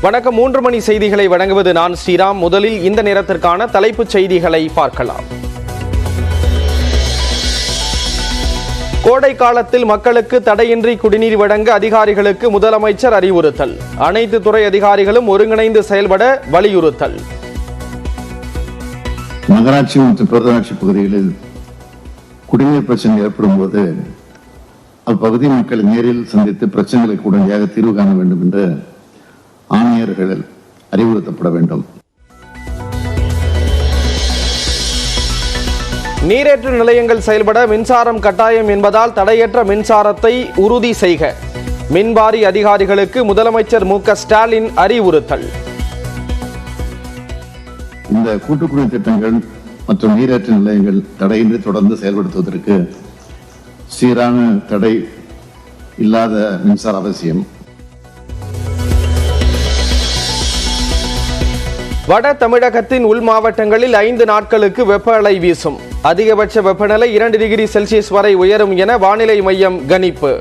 வணக்கம். 3 மணி செய்திகளை வழங்குவது நான் ஸ்ரீராம். முதலில் இந்த நேரத்திற்கான தலைப்புச் செய்திகளை பார்க்கலாம். கோடை காலத்தில் மக்களுக்கு தடையின்றி குடிநீர் வழங்க அதிகாரிகளுக்கு முதலமைச்சர் அறிவுறுத்தல். அனைத்து துறை அதிகாரிகளும் ஒருங்கிணைந்து செயல்பட வலியுறுத்தல். நகராட்சி மற்றும் பேரூராட்சி பகுதிகளில் குடிநீர் பிரச்சனை ஏற்படும் போது அப்பகுதி மக்களை நேரில் சந்தித்து பிரச்சனைகளுக்கு உடனடியாக தீர்வு காண வேண்டும் என்று ஆணையர்கள் அறிவுறுத்தப்பட வேண்டும். நீரேற்று நிலையங்கள் செயல்பட மின்சாரம் கட்டாயம் என்பதால் தடையற்ற மின்சாரத்தை உறுதி செய்க. மின்வாரி அதிகாரிகளுக்கு முதலமைச்சர் மு.க. ஸ்டாலின் அறிவுறுத்தல். இந்த கூட்டுக்குடி திட்டங்கள் மற்றும் நீரேற்று நிலையங்கள் தடையின்றி தொடர்ந்து செயல்படுத்துவதற்கு சீரான தடை இல்லாத மின்சார அவசியம். வட தமிழகத்தின் உள் மாவட்டங்களில் 5 நாட்களுக்கு வெப்ப அலை வீசும். அதிகபட்ச வெப்பநிலை 2 டிகிரி செல்சியஸ் வரை உயரும் என வானிலை மையம் கணிப்பு.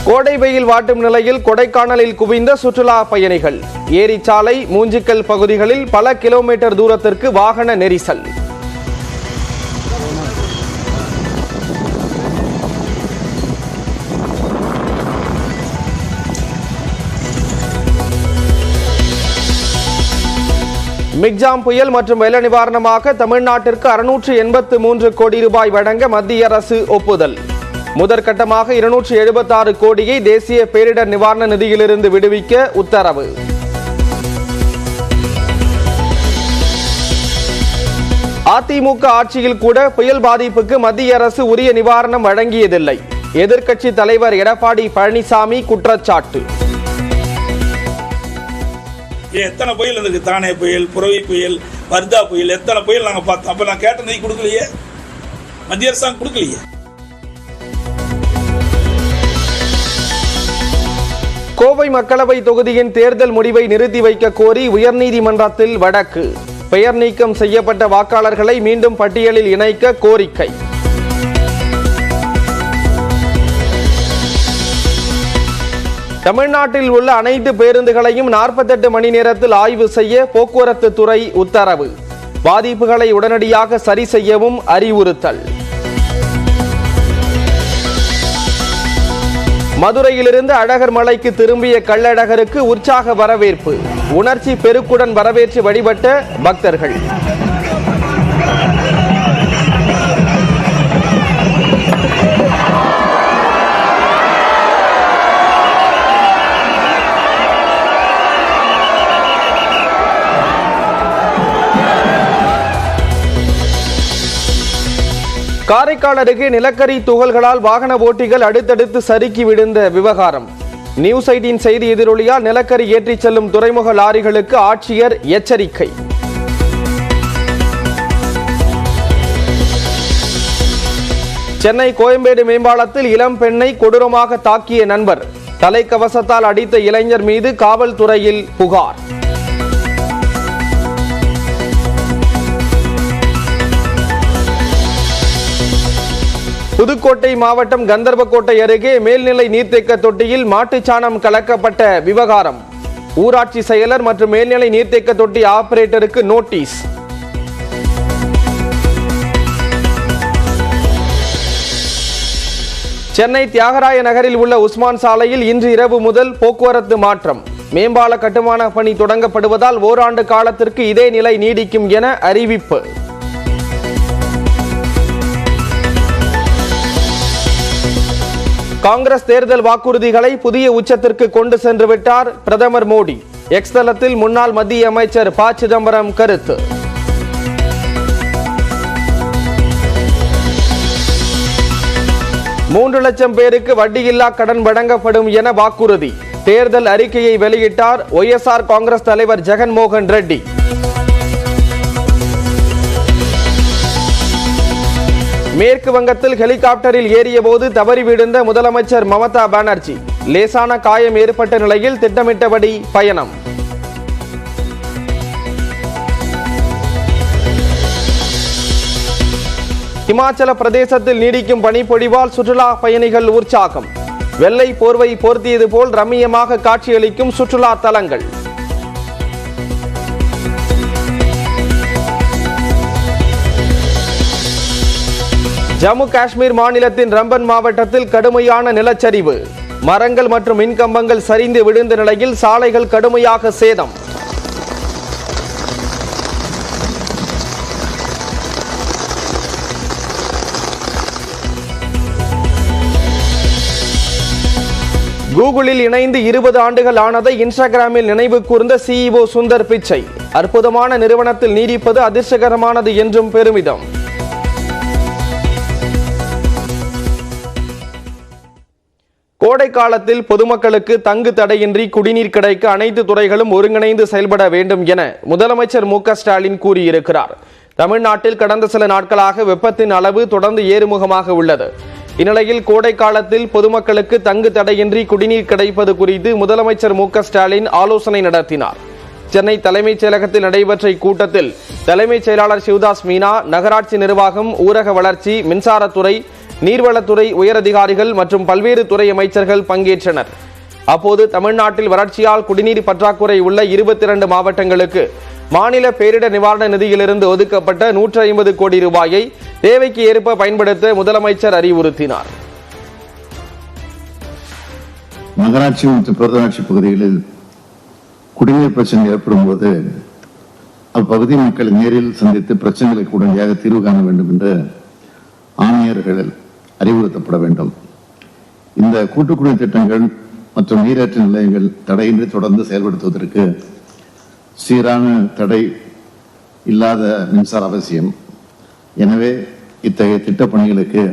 கோடை வெயில் வாட்டும் நிலையில் கொடைக்கானலில் குவிந்த சுற்றுலா பயணிகள். ஏரிச்சாலை, மூஞ்சிக்கல் பகுதிகளில் பல கிலோமீட்டர் தூரத்திற்கு வாகன நெரிசல். மிக்ஜாம் புயல் மற்றும் வெள்ள நிவாரணமாக தமிழ்நாட்டிற்கு 683 கோடி ரூபாய் வழங்க மத்திய அரசு ஒப்புதல். முதற்கட்டமாக 276 கோடியை தேசிய பேரிடர் நிவாரண நிதியிலிருந்து விடுவிக்க உத்தரவு. அதிமுக ஆட்சியில் கூட புயல் பாதிப்புக்கு மத்திய அரசு உரிய நிவாரணம் வழங்கியதில்லை. எதிர்க்கட்சி தலைவர் எடப்பாடி பழனிசாமி குற்றச்சாட்டு. எத்தனை புயல் இருக்கு? தானே புயல், புரவி புயல், வர்தா புயல், எத்தனை புயல் நாங்கள் பார்த்தோம். அப்போ நான் கேட்ட நிதி கொடுக்கலையே, மத்திய அரசாங்கம் கொடுக்கலையே. கோவை மக்களவை தொகுதியின் தேர்தல் முடிவை நிறுத்தி வைக்க கோரி உயர்நீதிமன்றத்தில் வழக்கு. பெயர் நீக்கம் செய்யப்பட்ட வாக்காளர்களை மீண்டும் பட்டியலில் இணைக்க கோரிக்கை. தமிழ்நாட்டில் உள்ள அனைத்து பேருந்துகளையும் 48 மணி நேரத்தில் ஆய்வு செய்ய போக்குவரத்து துறை உத்தரவு. பாதிப்புகளை உடனடியாக சரி செய்யவும் அறிவுறுத்தல். மதுரையிலிருந்து அழகர் மலைக்கு திரும்பிய கள்ளழகருக்கு உற்சாக வரவேற்பு. உணர்ச்சி பெருக்குடன் வரவேற்று வழிபட்ட பக்தர்கள். காரைக்கால் அருகே நிலக்கரி துகள்களால் வாகன ஓட்டிகள் அடுத்தடுத்து சறுக்கி விழுந்த விவகாரம். நியூஸ் 18 செய்தி எதிரொலியால் நிலக்கரி ஏற்றிச் செல்லும் துறைமுக லாரிகளுக்கு ஆட்சியர் எச்சரிக்கை. சென்னை கோயம்பேடு மேம்பாலத்தில் இளம் பெண்ணை கொடூரமாக தாக்கிய நண்பர். தலைக்கவசத்தால் அடித்த இளைஞர் மீது காவல்துறையில் புகார். புதுக்கோட்டை மாவட்டம் கந்தர்வக்கோட்டை அருகே மேல்நிலை நீர்த்தேக்க தொட்டியில் மாட்டுச்சாணம் கலக்கப்பட்ட விவகாரம். ஊராட்சி செயலர் மற்றும் மேல்நிலை நீர்த்தேக்க தொட்டி ஆபரேட்டருக்கு நோட்டீஸ். சென்னை தியாகராய நகரில் உள்ள உஸ்மான் சாலையில் இன்று இரவு முதல் போக்குவரத்து மாற்றம். மேம்பால கட்டுமான பணி தொடங்கப்படுவதால் ஓராண்டு காலத்திற்கு இதே நிலை நீடிக்கும் என அறிவிப்பு. காங்கிரஸ் தேர்தல் வாக்குறுதிகளை புதிய உச்சத்திற்கு கொண்டு சென்று விட்டார் பிரதமர் மோடி. எக்ஸ் தளத்தில் முன்னாள் மத்திய அமைச்சர் ப. சிதம்பரம் கருத்து. மூன்று லட்சம் பேருக்கு வட்டியில்லா கடன் வழங்கப்படும் என வாக்குறுதி. தேர்தல் அறிக்கையை வெளியிட்டார் ஒய்எஸ்ஆர் காங்கிரஸ் தலைவர் ஜெகன்மோகன் ரெட்டி. மேற்கு வங்கத்தில் ஹெலிகாப்டரில் ஏறிய போது தவறி விழுந்த முதலமைச்சர் மமதா பானர்ஜி. லேசான காயம் ஏற்பட்ட நிலையில் திட்டமிட்டபடி பயணம். இமாச்சல பிரதேசத்தில் நீடிக்கும் பனிப்பொழிவால் சுற்றுலா பயணிகள் உற்சாகம். வெள்ளை போர்வை போர்த்தியது போல் ரம்மியமாக காட்சியளிக்கும் சுற்றுலா தலங்கள். ஜம்மு காஷ்மீர் மாநிலத்தின் ரம்பன் மாவட்டத்தில் கடுமையான நிலச்சரிவு. மரங்கள் மற்றும் மின்கம்பங்கள் சரிந்து விழுந்த நிலையில் சாலைகள் கடுமையாக சேதம். கூகுளில் இணைந்து 20 ஆண்டுகள் ஆனதை இன்ஸ்டாகிராமில் நினைவு கூர்ந்த CEO சுந்தர் பிச்சை. அற்புதமான நிறுவனத்தில் நீடிப்பது அதிர்ஷ்டகரமானது என்றும் பெருமிதம். கோடை காலத்தில் பொதுமக்களுக்கு தங்கு தடையின்றி குடிநீர் கிடைக்க அனைத்து துறைகளும் ஒருங்கிணைந்து செயல்பட வேண்டும் என முதலமைச்சர் மு.க.ஸ்டாலின் கூறியிருக்கிறார். தமிழ்நாட்டில் கடந்த சில நாட்களாக வெப்பத்தின் அளவு தொடர்ந்து ஏறுமுகமாக உள்ளது. இந்நிலையில் கோடை காலத்தில் பொதுமக்களுக்கு தங்கு தடையின்றி குடிநீர் கிடைப்பது குறித்து முதலமைச்சர் மு.க.ஸ்டாலின் ஆலோசனை நடத்தினார். சென்னை தலைமைச் செயலகத்தில் நடைபெற்ற இக்கூட்டத்தில் தலைமைச் செயலாளர் சிவதாஸ் மீனா, நகராட்சி நிர்வாகம், ஊரக வளர்ச்சி, மின்சாரத்துறை, நீர்வளத்துறை உயரதிகாரிகள் மற்றும் பல்வேறு துறை அமைச்சர்கள் பங்கேற்றனர். அப்போது தமிழ்நாட்டில் வறட்சியால் குடிநீர் பற்றாக்குறை உள்ள 22 மாவட்டங்களுக்கு மாநில பேரிடர் நிவாரண நிதியிலிருந்து ஒதுக்கப்பட்ட 150 கோடி ரூபாயை தேவைக்கு ஏற்ப பயன்படுத்த முதலமைச்சர் அறிவுறுத்தினார். நகராட்சி மற்றும் பேரூராட்சி பகுதிகளில் குடிநீர் பிரச்சனை ஏற்படும் போது அப்பகுதி மக்கள் நேரில் சந்தித்து பிரச்சனைகளுக்கு உடனடியாக தீர்வு காண வேண்டும் என்று ஆணையர்கள் அறிவுறுத்தப்பட வேண்டும். இந்த கூட்டுக்குடிநீர் திட்டங்கள் மற்றும் நீரேற்ற நிலையங்கள் தடையின்றி தொடர்ந்து செயல்படுத்துவதற்கு சீரான தடை இல்லாத மின்சார அவசியம். எனவே இத்தகைய திட்டப் பணிகளுக்கு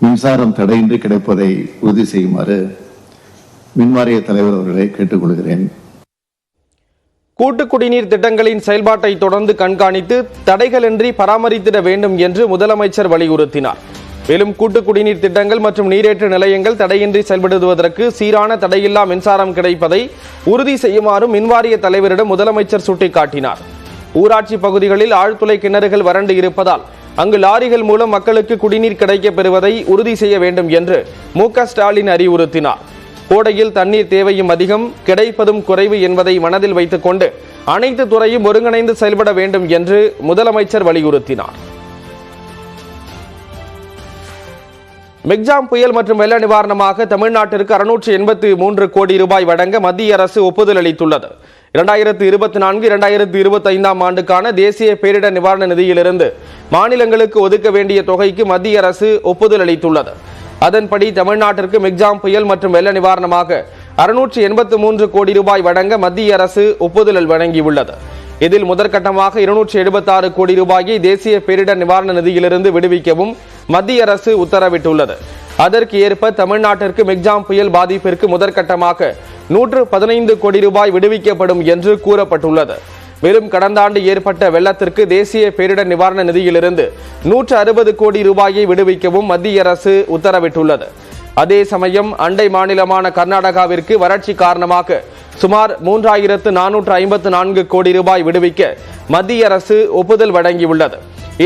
மின்சாரம் தடையின்றி கிடைப்பதை உறுதி செய்யுமாறு மின்வாரிய தலைவர் அவர்களை கேட்டுக்கொள்கிறேன். கூட்டு குடிநீர் திட்டங்களின் செயல்பாட்டை தொடர்ந்து கண்காணித்து தடைகளின்றி பராமரித்திட வேண்டும் என்று முதலமைச்சர் வலியுறுத்தினார். மேலும் கூட்டு குடிநீர் திட்டங்கள் மற்றும் நீரேற்று நிலையங்கள் தடையின்றி செயல்படுவதற்கு சீரான தடையில்லா மின்சாரம் கிடைப்பதை உறுதி செய்யுமாறும் மின்வாரிய தலைவரிடம் முதலமைச்சர் சுட்டிக்காட்டினார். ஊராட்சி பகுதிகளில் ஆழ்துளை கிணறுகள் வறண்டு இருப்பதால் அங்கு லாரிகள் மூலம் மக்களுக்கு குடிநீர் கிடைக்கப் பெறுவதை உறுதி செய்ய வேண்டும் என்று மு.க.ஸ்டாலின் அறிவுறுத்தினார். கோடையில் தண்ணீர் தேவையும் அதிகம், கிடைப்பதும் குறைவு என்பதை மனதில் வைத்துக் கொண்டு அனைத்து துறையும் ஒருங்கிணைந்து செயல்பட வேண்டும் என்று முதலமைச்சர் வலியுறுத்தினார். மெக்ஜாம் புயல் மற்றும் வெள்ள நிவாரணமாக தமிழ்நாட்டிற்கு 683 கோடி ரூபாய் வழங்க மத்திய அரசு ஒப்புதல் அளித்துள்ளது. 2024-2025 ஆண்டுக்கான தேசிய பேரிடர் நிவாரண நிதியிலிருந்து மாநிலங்களுக்கு ஒதுக்க வேண்டிய தொகைக்கு மத்திய அரசு ஒப்புதல் அளித்துள்ளது. அதன்படி தமிழ்நாட்டிற்கு மெக்ஜாம் புயல் மற்றும் வெள்ள நிவாரணமாக 683 கோடி ரூபாய் வழங்க மத்திய அரசு ஒப்புதல் வழங்கியுள்ளது. இதில் முதற்கட்டமாக 276 கோடி ரூபாயை தேசிய பேரிடர் நிவாரண நிதியிலிருந்து விடுவிக்கவும் மத்திய அரசு உத்தரவிட்டுள்ளது. அதற்கு ஏற்ப தமிழ்நாட்டிற்கு மெக்ஜாம் புயல் பாதிப்பிற்கு முதற்கட்டமாக 115 கோடி ரூபாய் விடுவிக்கப்படும் என்று கூறப்பட்டுள்ளது. மேலும் கடந்த ஆண்டு ஏற்பட்ட வெள்ளத்திற்கு தேசிய பேரிடர் நிவாரண நிதியிலிருந்து 160 கோடி ரூபாயை விடுவிக்கவும் மத்திய அரசு உத்தரவிட்டுள்ளது. அதே சமயம் அண்டை மாநிலமான கர்நாடகாவிற்கு வறட்சி காரணமாக சுமார் 3454 கோடி ரூபாய் விடுவிக்க மத்திய அரசு ஒப்புதல் வழங்கியுள்ளது.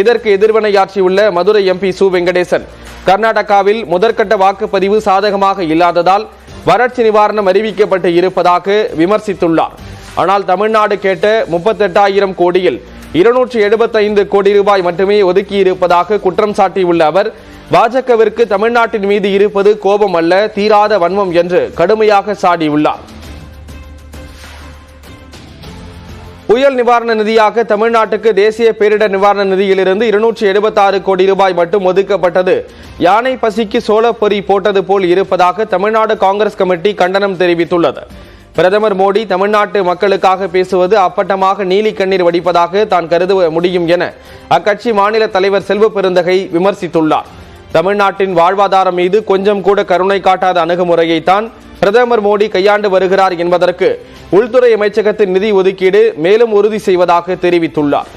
இதற்கு எதிர்வினையாற்றியுள்ள மதுரை MP சு வெங்கடேசன், கர்நாடகாவில் முதற்கட்ட வாக்குப்பதிவு சாதகமாக இல்லாததால் வறட்சி நிவாரணம் அறிவிக்கப்பட்டு இருப்பதாக விமர்சித்துள்ளார். ஆனால் தமிழ்நாடு கேட்ட 38,000 கோடியில் 275 கோடி ரூபாய் மட்டுமே ஒதுக்கியிருப்பதாக குற்றம் சாட்டியுள்ள அவர், பாஜகவிற்கு தமிழ்நாட்டின் மீது இருப்பது கோபம் அல்ல, தீராத வன்மம் என்று கடுமையாக சாடியுள்ளார். புயல் நிவாரண நிதியாக தமிழ்நாட்டுக்கு தேசிய பேரிடர் நிவாரண நிதியிலிருந்து 276 கோடி ரூபாய் மட்டும் ஒதுக்கப்பட்டது யானை பசிக்கு சோளப்பொரி போட்டது போல் இருப்பதாக தமிழ்நாடு காங்கிரஸ் கமிட்டி கண்டனம் தெரிவித்துள்ளது. பிரதமர் மோடி தமிழ்நாட்டு மக்களுக்காக பேசுவது அப்பட்டமாக நீலி கண்ணீர் வடிப்பதாக தான் கருத முடியும் என அக்கட்சி மாநில தலைவர் செல்வ பெருந்தகை விமர்சித்துள்ளார். தமிழ்நாட்டின் வாழ்வாதாரம் மீது கொஞ்சம் கூட கருணை காட்டாத அணுகுமுறையை தான் பிரதமர் மோடி கையாண்டு வருகிறார் என்பதற்கு உள்துறை அமைச்சகத்தின் நிதி ஒதுக்கீடு மேலும் உறுதி செய்வதாக தெரிவித்துள்ளார்.